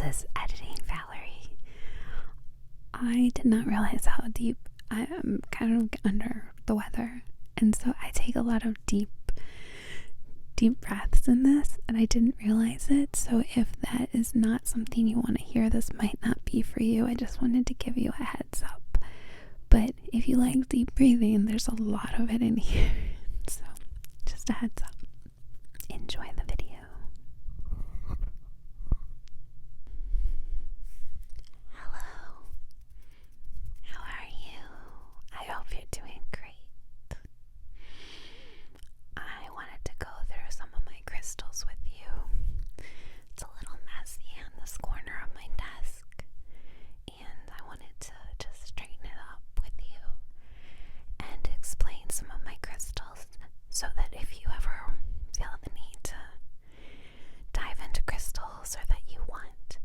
says editing Valerie. I did not realize how deep I am kind of under the weather, and so I take a lot of deep breaths in this, and I didn't realize it. So if that is not something you want to hear, this might not be for you. I just wanted to give you a heads up. But if you like deep breathing, there's a lot of it in here. So just a heads up. Enjoy the video. Hello. How are you? I hope you're doing great. I wanted to go through some of my crystals with you. It's a little messy on this corner of my desk, and I wanted to just straighten it up with you and explain some of my crystals so that if you ever feel the need to dive into crystals, or that you want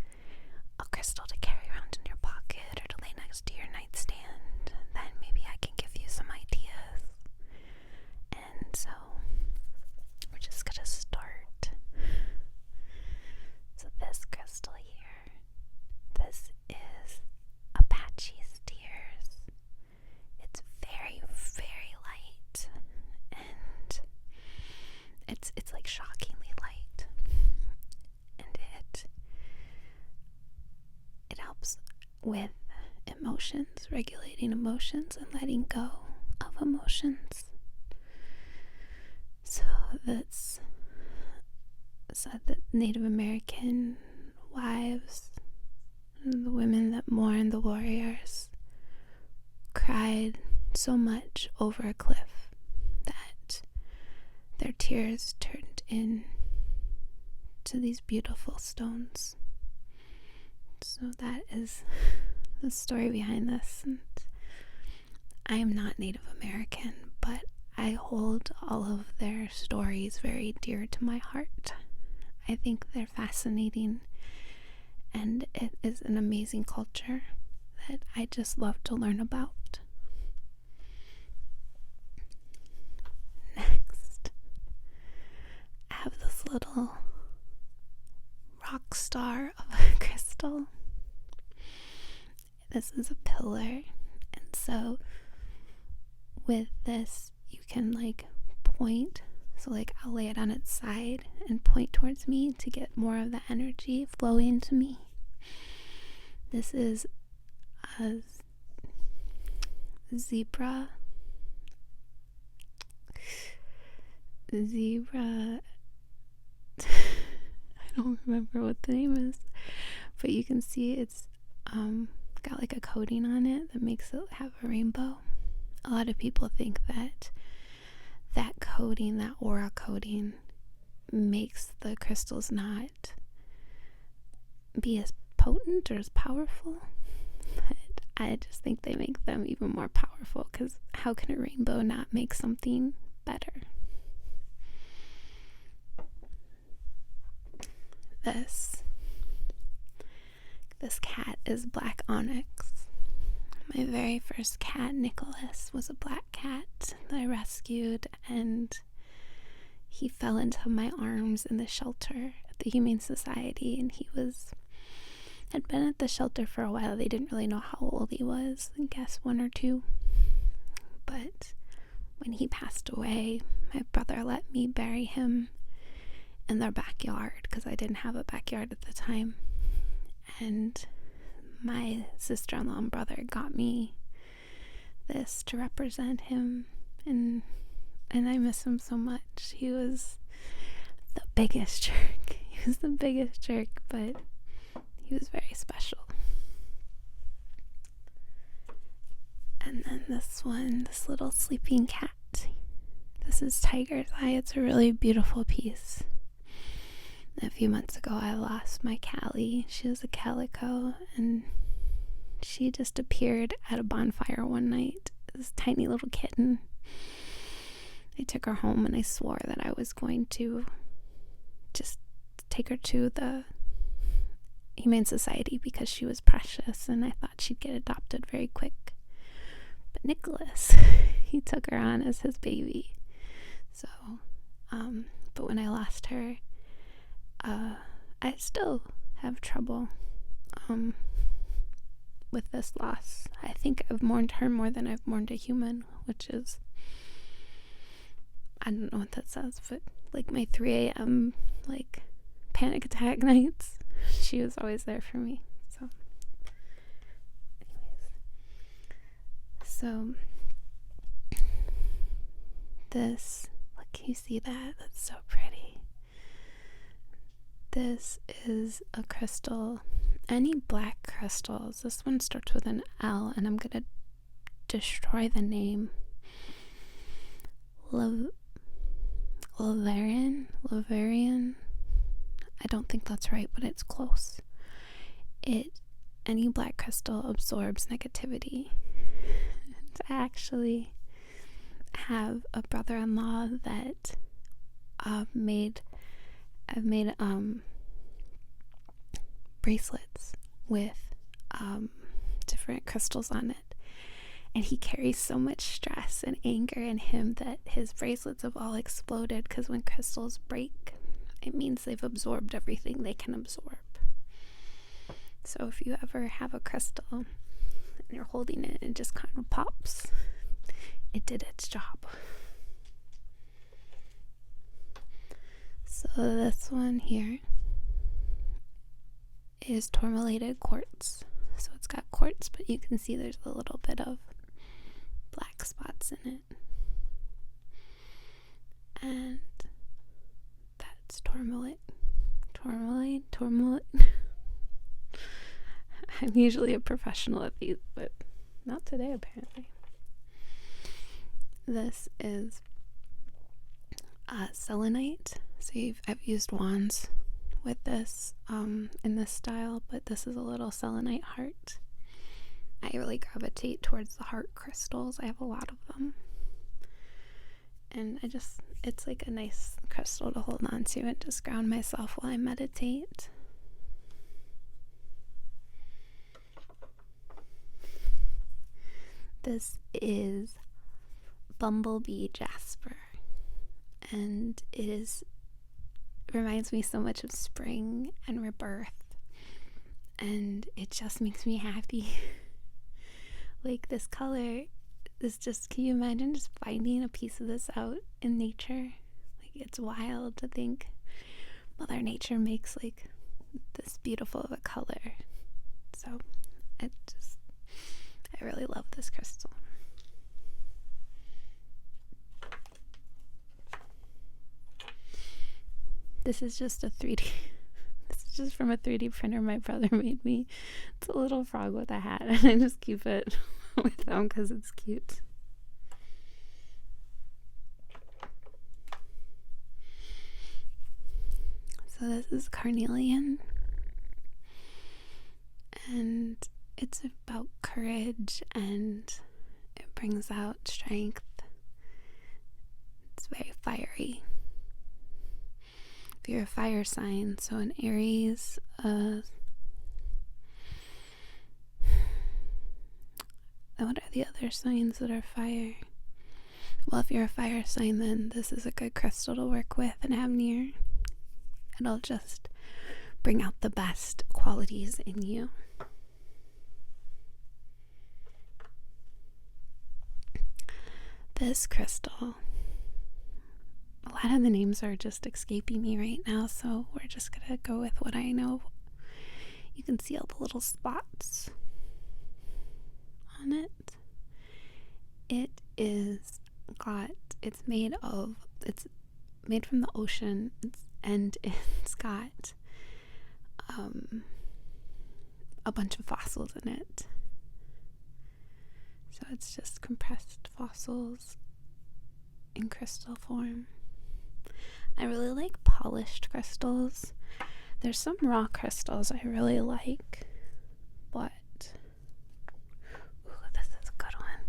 a crystal to carry around in your pocket or to lay next to your nightstand, then maybe I can give you some ideas. And so we're just gonna start. So this crystal here, this is Apache Steers. It's very, very light, and it's like shockingly light, and it helps with emotions, regulating emotions and letting go of emotions. So that's said that Native American wives, the women that mourn the warriors, cried so much over a cliff that their tears turned into these beautiful stones. So that is the story behind this. And I am not Native American, but I hold all of their stories very dear to my heart. I think they're fascinating, and it is an amazing culture that I just love to learn about. Next, I have this little rock star of a crystal. This is a pillar, and so with this you can like point. So like I'll lay it on its side and point towards me to get more of the energy flowing to me. This is a zebra I don't remember what the name is, but you can see it's got like a coating on it that makes it have a rainbow. A lot of people think that coating, that aura coating, makes the crystals not be as potent or as powerful, but I just think they make them even more powerful, because how can a rainbow not make something better? This cat is black onyx. My very first cat, Nicholas, was a black cat that I rescued, and he fell into my arms in the shelter at the Humane Society, and he had been at the shelter for a while. They didn't really know how old he was, I guess 1 or 2. But when he passed away, my brother let me bury him in their backyard, because I didn't have a backyard at the time. And my sister-in-law and brother got me this to represent him, and I miss him so much. He was the biggest jerk. He was the biggest jerk, but he was very special. And then this little sleeping cat. This is Tiger's Eye. It's a really beautiful piece. A few months ago, I lost my Callie. She was a calico, and she just appeared at a bonfire one night. This tiny little kitten. I took her home, and I swore that I was going to just take her to the Humane Society because she was precious, and I thought she'd get adopted very quick. But Nicholas, he took her on as his baby. So, but when I lost her, I still have trouble with this loss. I think I've mourned her more than I've mourned a human, which is, I don't know what that says, but like my 3 a.m. like panic attack nights, she was always there for me. So anyways, this, look, can you see that? That's so pretty. This is a crystal. Any black crystals, this one starts with an L, and I'm gonna destroy the name. Lavarian. I don't think that's right, but it's close. Any black crystal absorbs negativity. And I actually have a brother-in-law that I've made bracelets with different crystals on it, and he carries so much stress and anger in him that his bracelets have all exploded, because when crystals break, it means they've absorbed everything they can absorb. So if you ever have a crystal and you're holding it and it just kind of pops, it did its job. So this one here is tourmalated quartz. So it's got quartz, but you can see there's a little bit of black spots in it. And that's tourmaline. I'm usually a professional at these, but not today apparently. This is selenite. So I've used wands with this in this style, but this is a little selenite heart. I really gravitate towards the heart crystals. I have a lot of them, and it's like a nice crystal to hold on to and just ground myself while I meditate. This is bumblebee jasper, and it reminds me so much of spring and rebirth, and it just makes me happy. Like this color is just, can you imagine just finding a piece of this out in nature? Like, it's wild to think Mother Nature makes like this beautiful of a color. So I really love this crystal. This is just a 3D. This is just from a 3D printer my brother made me. It's a little frog with a hat, and I just keep it with him because it's cute. So this is carnelian, and it's about courage, and it brings out strength. It's very fiery. If you're a fire sign, so an Aries, what are the other signs that are fire? Well, if you're a fire sign, then this is a good crystal to work with and have near. It'll just bring out the best qualities in you. This crystal, a lot of the names are just escaping me right now, so we're just gonna go with what I know. You can see all the little spots on it. It's made from the ocean, and it's got a bunch of fossils in it. So it's just compressed fossils in crystal form. I really like polished crystals. There's some raw crystals I really like, but this is a good one.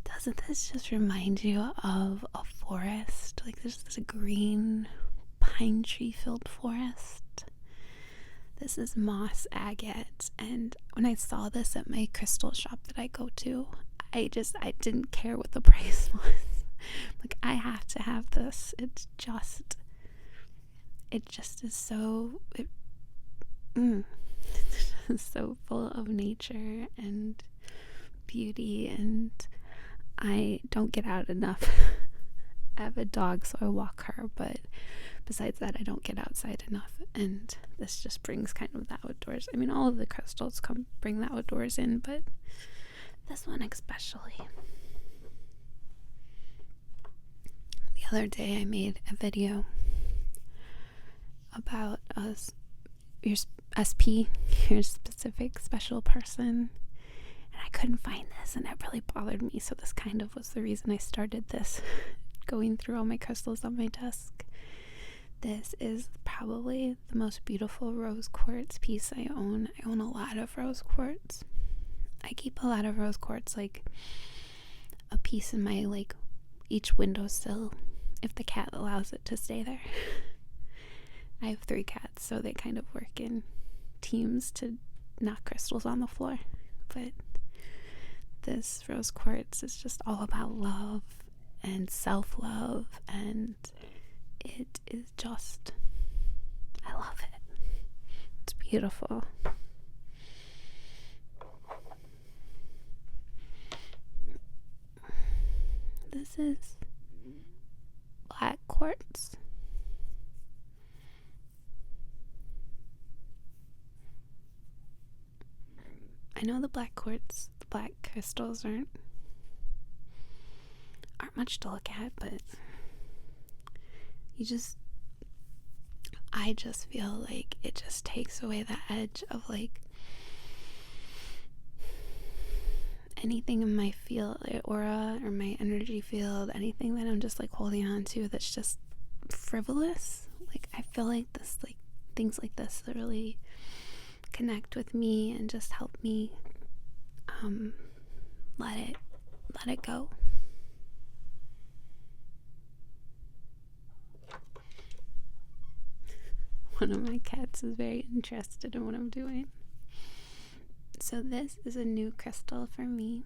Doesn't this just remind you of a forest? Like, there's this green pine tree filled forest. This is moss agate, and when I saw this at my crystal shop that I go to, I didn't care what the price was. Like, I have to have this. It just is so, it's is so full of nature and beauty, and I don't get out enough. I have a dog, so I walk her, but besides that, I don't get outside enough, and this just brings kind of the outdoors. I mean, all of the crystals bring the outdoors in, but this one especially. The other day I made a video about your SP, your specific special person, and I couldn't find this, and it really bothered me, so this kind of was the reason I started this, going through all my crystals on my desk. This is probably the most beautiful rose quartz piece I own. I own a lot of rose quartz. I keep a lot of rose quartz, like a piece in my, like, each windowsill, if the cat allows it to stay there. I have 3 cats, so they kind of work in teams to knock crystals on the floor. But this rose quartz is just all about love and self-love, and it is just, I love it. It's beautiful. This is black quartz. I know the black crystals aren't much to look at, but I just feel like it just takes away the edge of, like, anything in my field, aura, or my energy field, anything that I'm just, like, holding on to that's just frivolous. Like, I feel like this, like, things like this that really connect with me and just help me let it go. One of my cats is very interested in what I'm doing. So this is a new crystal for me.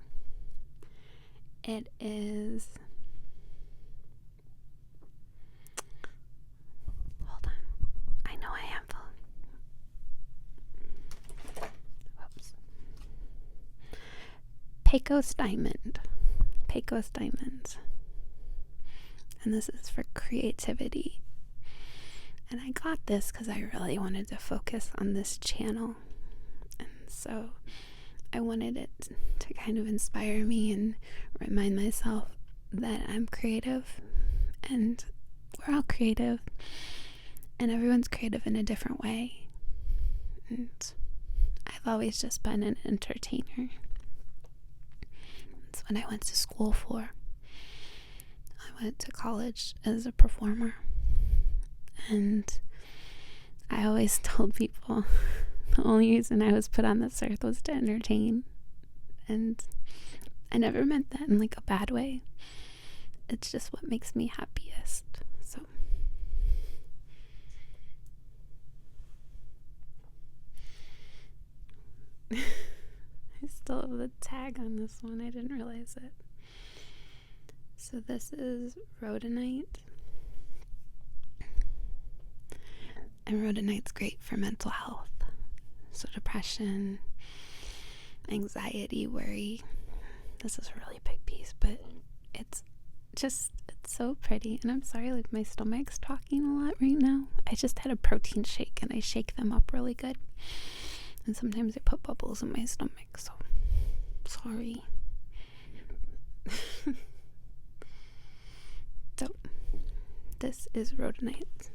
It is, hold on, I know I have Pecos Diamond. And this is for creativity. And I got this because I really wanted to focus on this channel. And so I wanted it to kind of inspire me and remind myself that I'm creative, and we're all creative, and everyone's creative in a different way. And I've always just been an entertainer. That's what I went to school for. I went to college as a performer, and I always told people the only reason I was put on this earth was to entertain, and I never meant that in, like, a bad way. It's just what makes me happiest. So I still have the tag on this one. I didn't realize it. So this is rhodonite. And rhodonite's great for mental health. So depression, anxiety, worry. This is a really big piece, but it's so pretty. And I'm sorry, like, my stomach's talking a lot right now. I just had a protein shake, and I shake them up really good. And sometimes I put bubbles in my stomach, so sorry. So this is rhodonite.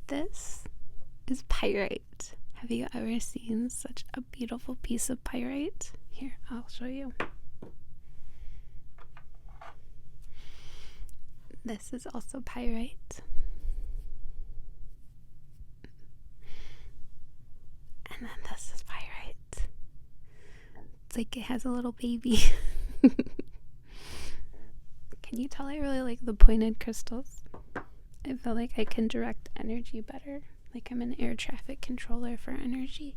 This is pyrite. Have you ever seen such a beautiful piece of pyrite? Here, I'll show you. This is also pyrite. And then this is pyrite. It's like it has a little baby. Can you tell I really like the pointed crystals? I feel like I can direct energy better. Like I'm an air traffic controller for energy.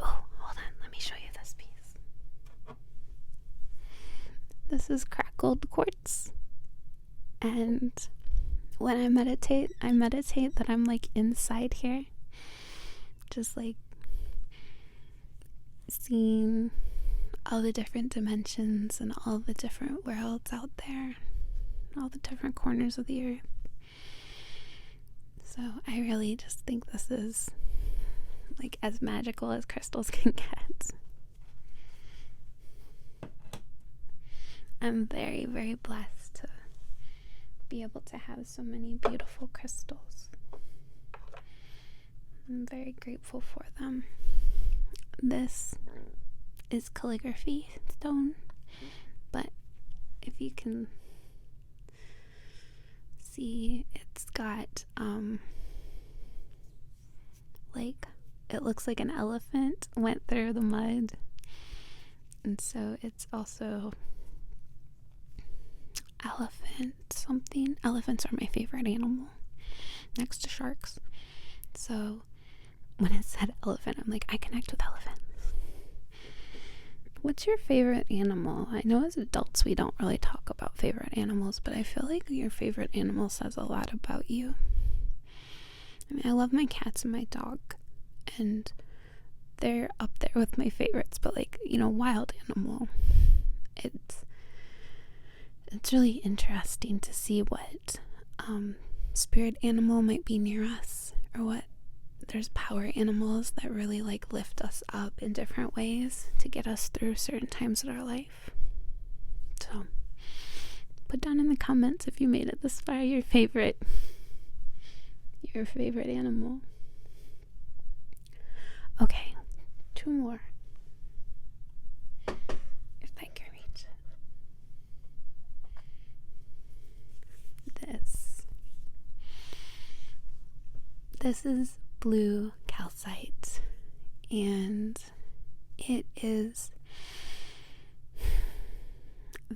Oh, hold on. Let me show you this piece. This is crackled quartz. And when I meditate that I'm like inside here, just like seeing all the different dimensions and all the different worlds out there, all the different corners of the earth. So I really just think this is like as magical as crystals can get. I'm very, very blessed to be able to have so many beautiful crystals. I'm very grateful for them. This is calligraphy stone, but if you can see, it's got like, it looks like an elephant went through the mud, and so it's also elephant something. Elephants are my favorite animal next to sharks, so when it said elephant, I'm like, I connect with elephants. What's your favorite animal? I know as adults we don't really talk about favorite animals, but I feel like your favorite animal says a lot about you. I mean, I love my cats and my dog, and they're up there with my favorites, but like, you know, wild animal, it's really interesting to see what spirit animal might be near us, or what there's power animals that really like lift us up in different ways to get us through certain times in our life. So put down in the comments if you made it this far your favorite animal. Okay, 2 more if I can reach it. This is blue calcite, and it is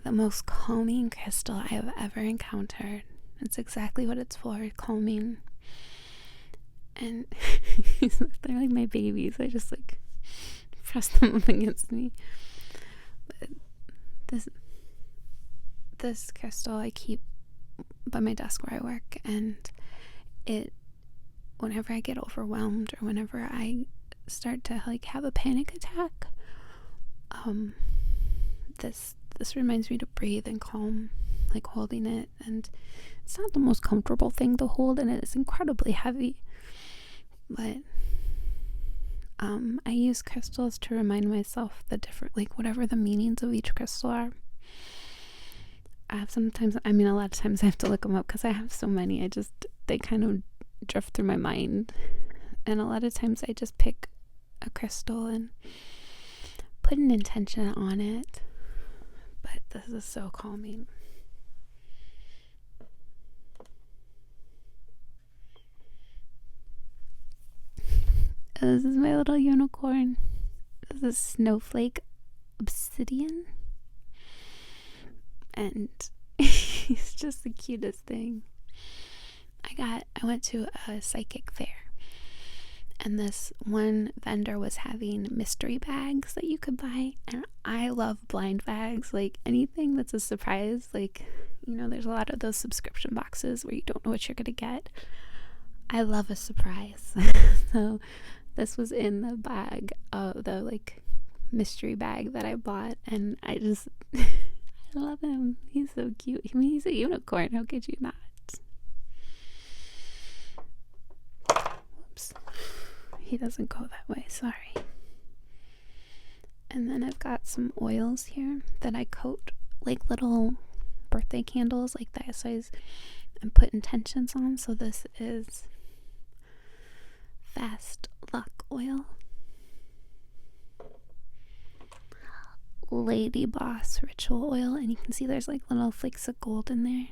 the most calming crystal I have ever encountered. It's exactly what it's for, calming. And they're like my babies. I just like press them up against me. But this crystal I keep by my desk where I work, and it, whenever I get overwhelmed or whenever I start to like have a panic attack, this reminds me to breathe and calm, like holding it. And it's not the most comfortable thing to hold, and it is incredibly heavy, but I use crystals to remind myself the different, like whatever the meanings of each crystal are. A lot of times I have to look them up because I have so many. They kind of drift through my mind, and a lot of times I just pick a crystal and put an intention on it. But this is so calming. This is my little unicorn. This is snowflake obsidian, and he's just the cutest thing. I went to a psychic fair, and this one vendor was having mystery bags that you could buy, and I love blind bags, like anything that's a surprise. Like, you know, there's a lot of those subscription boxes where you don't know what you're gonna get. I love a surprise. So this was in the bag, the like mystery bag that I bought, and I just I love him. He's so cute. I mean, he's a unicorn. How could you not? Whoops. He doesn't go that way. Sorry. And then I've got some oils here that I coat like little birthday candles like that size and put intentions on. So this is Fast Luck oil, Lady Boss ritual oil, and you can see there's like little flakes of gold in there.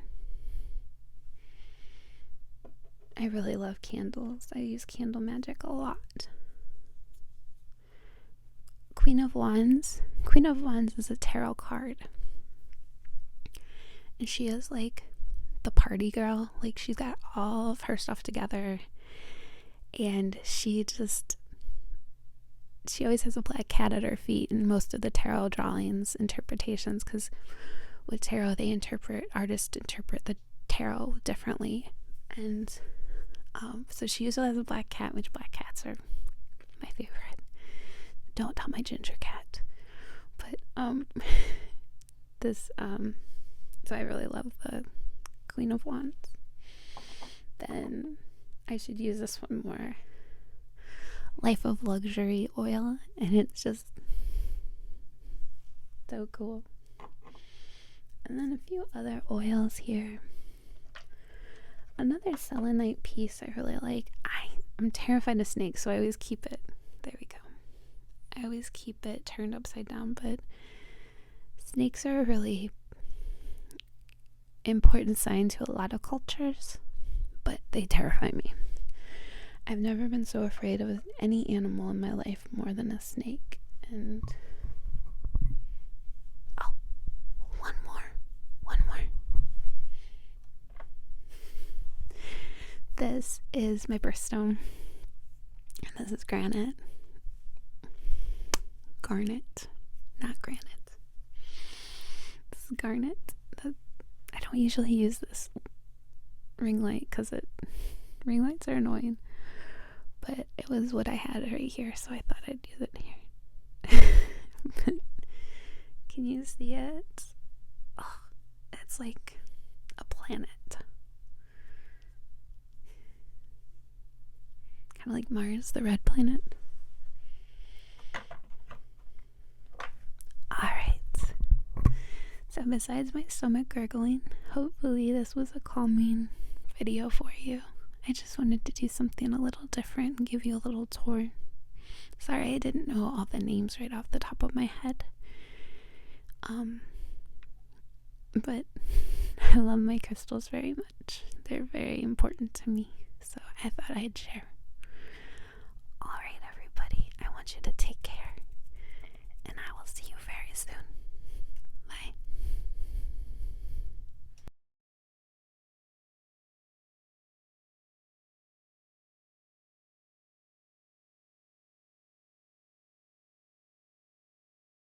I really love candles. I use candle magic a lot. Queen of Wands. Queen of Wands is a tarot card, and she is like the party girl. Like, she's got all of her stuff together, and she always has a black cat at her feet in most of the tarot drawings interpretations, because with tarot, artists interpret the tarot differently. And so she usually has a black cat, which black cats are my favorite. Don't tell my ginger cat. But so I really love the Queen of Wands. Then I should use this one more. Life of Luxury oil, and it's just so cool. And then a few other oils here. Another selenite piece I really like. I'm terrified of snakes, so I always keep it. There we go. I always keep it turned upside down, but snakes are a really important sign to a lot of cultures, but they terrify me. I've never been so afraid of any animal in my life more than a snake. And one more. This is my birthstone, and this is garnet, not granite. This is garnet. I don't usually use this ring light because ring lights are annoying, but it was what I had right here, so I thought I'd use it here. Can you see it? Oh, it's like a planet. Kind of like Mars, the red planet. Alright. So besides my stomach gurgling, hopefully this was a calming video for you. I just wanted to do something a little different and give you a little tour. Sorry I didn't know all the names right off the top of my head. But I love my crystals very much. They're very important to me, so I thought I'd share. Alright everybody, I want you to take